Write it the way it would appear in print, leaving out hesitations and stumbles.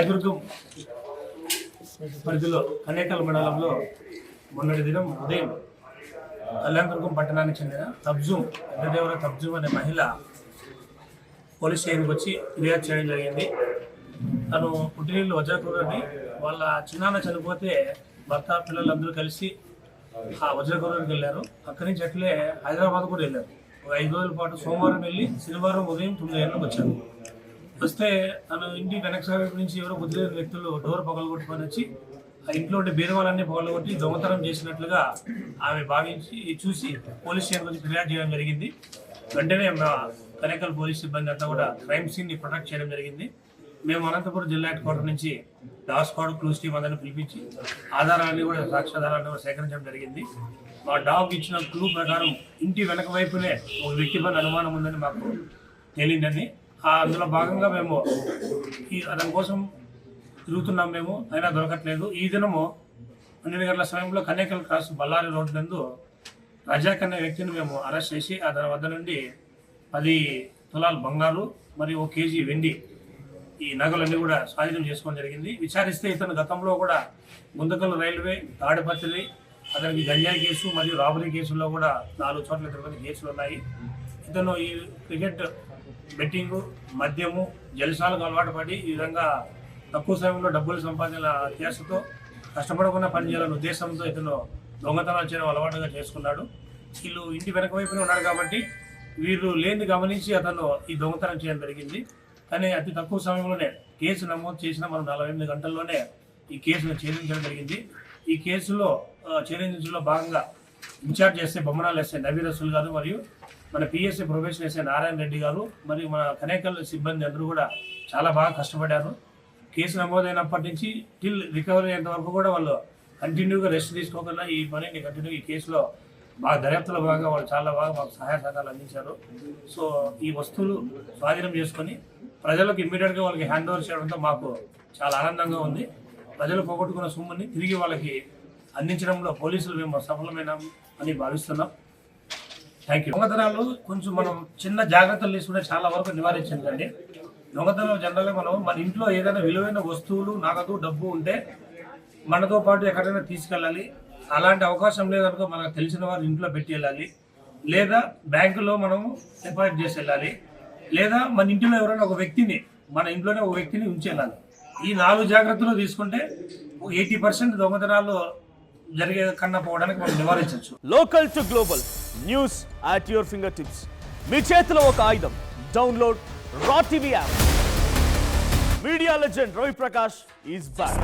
రాయదుర్గం పరిధిలో కనేకల్ మండలంలో మొన్నటి దినం ఉదయం కళ్యాణదుర్గం పట్టణానికి చెందిన పెద్దదేవర తబ్జూమ్ అనే మహిళ పోలీస్ స్టేషన్కి వచ్చి ఫిర్యాదు చేయడం జరిగింది. తను పుట్టినీళ్ళు వజ్రకూరని వాళ్ళ చిన్నాన్న చనిపోతే భర్త పిల్లలందరూ కలిసి ఆ వజ్రకూరకి వెళ్ళారు. అక్కడి నుంచి అట్లే హైదరాబాద్ కూడా వెళ్ళారు. ఒక 5 రోజుల పాటు సోమవారం వెళ్ళి శనివారం ఉదయం 9 గంటలకు వచ్చారు. వస్తే తను ఇంటి వెనక సైడ్ నుంచి ఎవరో బుద్ధిలేని వ్యక్తులు డోర్ పగలగొట్టుకొని వచ్చి ఆ ఇంట్లో ఉండే బీరువాలన్నీ పగలగొట్టి దొంగతనం చేసినట్లుగా ఆమె భావించి చూసి పోలీస్ స్టేషన్ వచ్చి ఫిర్యాదు చేయడం జరిగింది. వెంటనే మా కనేకల్ పోలీస్ సిబ్బంది అంతా కూడా క్రైమ్ సీన్ని ప్రొటెక్ట్ చేయడం జరిగింది. మేము అనంతపురం జిల్లా హెడ్ క్వార్టర్ నుంచి డాగ్ స్క్వాడ్ క్లూస్ టీమ్ అందరిని పిలిపించి ఆధారాన్ని కూడా సాక్ష్యాధారాన్ని కూడా సేకరించడం జరిగింది. మా డాగ్ ఇచ్చిన క్లూ ప్రకారం ఇంటి వెనక వైపునే ఒక వ్యక్తి పైన అనుమానం ఉందని మాకు తేలిందని అందులో భాగంగా మేము అతని కోసం తిరుగుతున్నాం. మేము అయినా దొరకట్లేదు. ఈ దినము 12 గంటల సమయంలో కనేకల్ క్రాస్ బళ్ళారి రోడ్డు నందు రజాక్ అనే వ్యక్తిని మేము అరెస్ట్ చేసి అతని వద్ద నుండి 10 తులాల బంగారు మరియు 1 కేజీ వెండి ఈ నగలన్నీ కూడా స్వాధీనం చేసుకోవడం జరిగింది. విచారిస్తే ఇతను గతంలో కూడా గుంతకల్ రైల్వే, తాడిపత్రి, అతనికి గంజాయి కేసు మరియు రాబరీ కేసుల్లో కూడా 4 చోట్ల తిరుపతి కేసులు ఉన్నాయి. ఇతను ఈ క్రికెట్ బెట్టింగ్, మద్యము, జలసాలకు అలవాటు పడి ఈ విధంగా తక్కువ సమయంలో డబ్బులు సంపాదించిన ధ్యాసతో కష్టపడకుండా పనిచేయాలనే ఉద్దేశంతో ఇతను దొంగతనాలు చేయడం అలవాటుగా చేసుకున్నాడు. వీళ్ళు ఇంటి వెనక వైపునే ఉన్నారు కాబట్టి వీళ్ళు లేని గమనించి అతను ఈ దొంగతనం చేయడం జరిగింది. కానీ అతి తక్కువ సమయంలోనే కేసు నమోదు చేసిన మనం 48 గంటల్లోనే ఈ కేసును ఛేదించడం జరిగింది. ఈ కేసులో ఛేదించడంలో భాగంగా ఇన్ఛార్జ్ చేసే బొమ్మనాలు ఎస్ఐ నవీర్ రసూల్ గారు మరియు మన PSC profession SI Narayana Reddy గారు మరియు మన కనేకల్ సిబ్బంది అందరూ కూడా చాలా బాగా కష్టపడ్డారు. కేసు నమోదైనప్పటి నుంచి టిల్ రికవరీ అయ్యేంత వరకు కూడా వాళ్ళు కంటిన్యూగా రెస్ట్ తీసుకోకుండా ఈ పనిని ఈ కేసులో బాగా దర్యాప్తులో భాగంగా వాళ్ళు చాలా బాగా మాకు సహాయ సహకారాలు అందించారు. సో ఈ వస్తువులు స్వాధీనం చేసుకొని ప్రజలకు ఇమ్మీడియట్గా వాళ్ళకి హ్యాండ్ ఓవర్ చేయడంతో మాకు చాలా ఆనందంగా ఉంది. ప్రజలు పోగొట్టుకున్న సొమ్ముని తిరిగి వాళ్ళకి అందించడంలో పోలీసులు మేము సఫలమైన అని భావిస్తున్నాం. Thank you. దొంగతనాలు కొంచెం మనం చిన్న జాగ్రత్తలు తీసుకుంటే చాలా వరకు నివారించండి. దొంగతనం జనరల్గా మనం మన ఇంట్లో ఏదైనా విలువైన వస్తువులు, నగదు, డబ్బు ఉంటే మనతో పాటు ఎక్కడైనా తీసుకెళ్ళాలి. అలాంటి అవకాశం లేదనుకో మనకు తెలిసిన వారు ఇంట్లో పెట్టి వెళ్ళాలి, లేదా బ్యాంకులో మనము డిపాజిట్ చేసి వెళ్ళాలి, లేదా మన ఇంటిలో ఎవరైనా ఒక వ్యక్తిని మన ఇంట్లోనే ఒక వ్యక్తిని ఉంచి వెళ్ళాలి. ఈ 4 జాగ్రత్తలు తీసుకుంటే 80% దొంగతనాలు జరిగే కన్నా పోవడానికి మనం నివారించవచ్చు. Local to global news at your finger tips. మీ చేతిలో ఒక ఆయుధం. Download R TV app. Media legend Ravi Prakash is back.